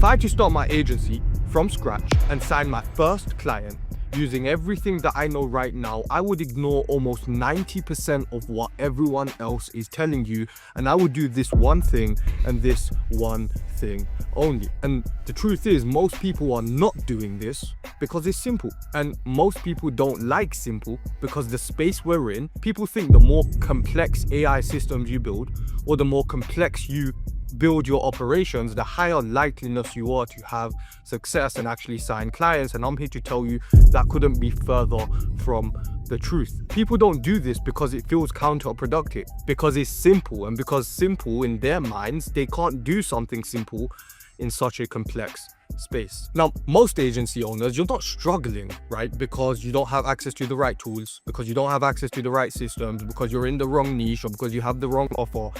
I had to start my agency from scratch and sign my first client using everything that I know right now, I would ignore almost 90% of what everyone else is telling you, and I would do this one thing and this one thing only. And the truth is, most people are not doing this because it's simple, and most people don't like simple because the space we're in, people think the more complex AI systems you build or the more complex you build your operations, the higher likeliness you are to have success and actually sign clients. And I'm here to tell you that couldn't be further from the truth. People don't do this because it feels counterproductive, because it's simple, and because simple in their minds, they can't do something simple in such a complex space. Now, most agency owners, you're not struggling, right? Because you don't have access to the right tools, because you don't have access to the right systems, because you're in the wrong niche, or because you have the wrong offer.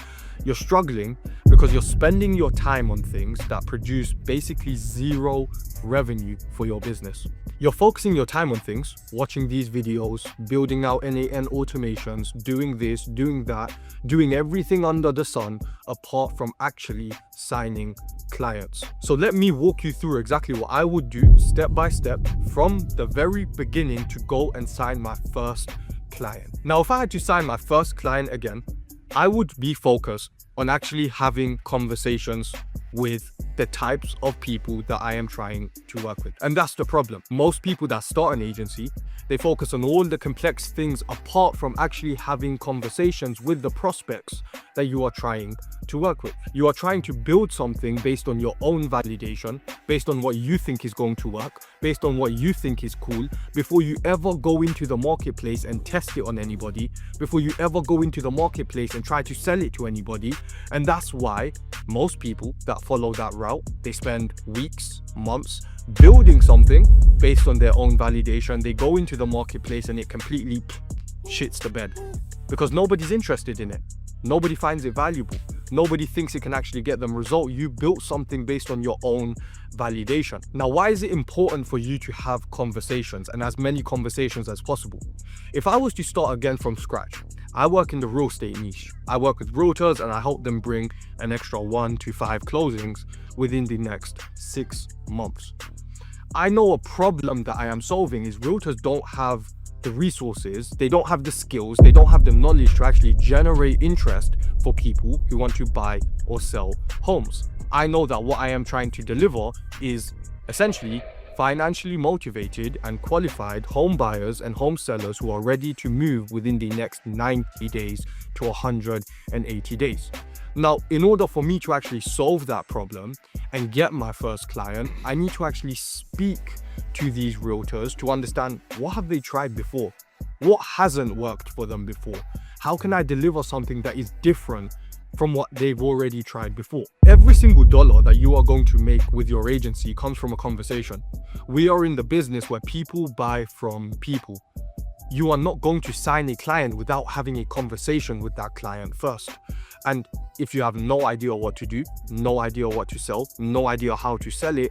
You're struggling because you're spending your time on things that produce basically zero revenue for your business. You're focusing your time on things, watching these videos, building out NAN automations, doing this, doing that, doing everything under the sun, apart from actually signing clients. So let me walk you through exactly what I would do step by step from the very beginning to go and sign my first client. Now, if I had to sign my first client again, I would be focused on actually having conversations with the types of people that I am trying to work with. And that's the problem. Most people that start an agency, they focus on all the complex things apart from actually having conversations with the prospects that you are trying to work with. You are trying to build something based on your own validation, based on what you think is going to work, based on what you think is cool, before you ever go into the marketplace and test it on anybody, before you ever go into the marketplace and try to sell it to anybody. And that's why most people that follow that route, they spend weeks, months building something based on their own validation. They go into the marketplace and it completely shits the bed because nobody's interested in it. Nobody finds it valuable. Nobody thinks it can actually get them result. You built something based on your own validation. Now, why is it important for you to have conversations, and as many conversations as possible? If I was to start again from scratch, I work in the real estate niche. I work with realtors and I help them bring an extra 1 to 5 closings within the next 6 months. I know a problem that I am solving is realtors don't have the resources, they don't have the skills, they don't have the knowledge to actually generate interest for people who want to buy or sell homes. I know that what I am trying to deliver is essentially financially motivated and qualified home buyers and home sellers who are ready to move within the next 90 days to 180 days. Now, in order for me to actually solve that problem and get my first client, I need to actually speak to these realtors to understand what have they tried before? What hasn't worked for them before? How can I deliver something that is different from what they've already tried before? Every single dollar that you are going to make with your agency comes from a conversation. We are in the business where people buy from people. You are not going to sign a client without having a conversation with that client first. And if you have no idea what to do, no idea what to sell, no idea how to sell it,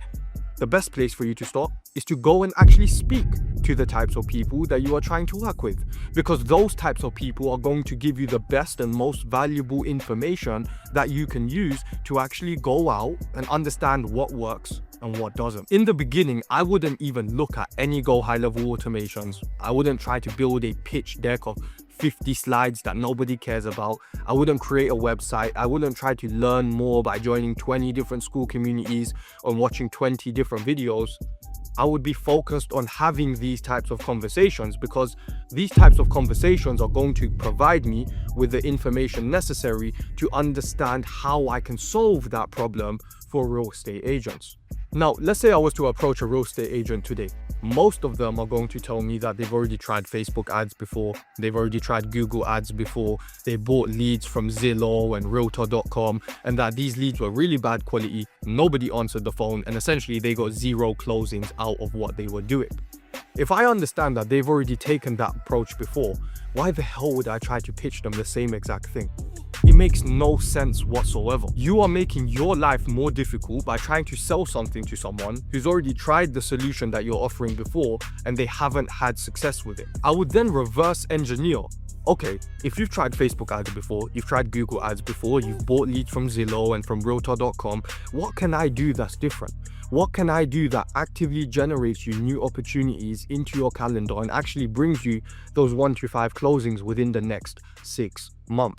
the best place for you to start is to go and actually speak to the types of people that you are trying to work with, because those types of people are going to give you the best and most valuable information that you can use to actually go out and understand what works and what doesn't. In the beginning, I wouldn't even look at any Go high level automations. I wouldn't try to build a pitch deck of 50 slides that nobody cares about. I wouldn't create a website. I wouldn't try to learn more by joining 20 different school communities or watching 20 different videos. I would be focused on having these types of conversations, because these types of conversations are going to provide me with the information necessary to understand how I can solve that problem for real estate agents. Now, let's say I was to approach a real estate agent today. Most of them are going to tell me that they've already tried Facebook ads before, they've already tried Google ads before, they bought leads from Zillow and Realtor.com, and that these leads were really bad quality, nobody answered the phone, and essentially they got 0 closings out of what they were doing. If I understand that they've already taken that approach before, why the hell would I try to pitch them the same exact thing? It makes no sense whatsoever. You are making your life more difficult by trying to sell something to someone who's already tried the solution that you're offering before and they haven't had success with it. I would then reverse engineer. Okay, if you've tried Facebook ads before, you've tried Google ads before, you've bought leads from Zillow and from Realtor.com, what can I do that's different? What can I do that actively generates you new opportunities into your calendar and actually brings you those 1 to 5 closings within the next 6 months?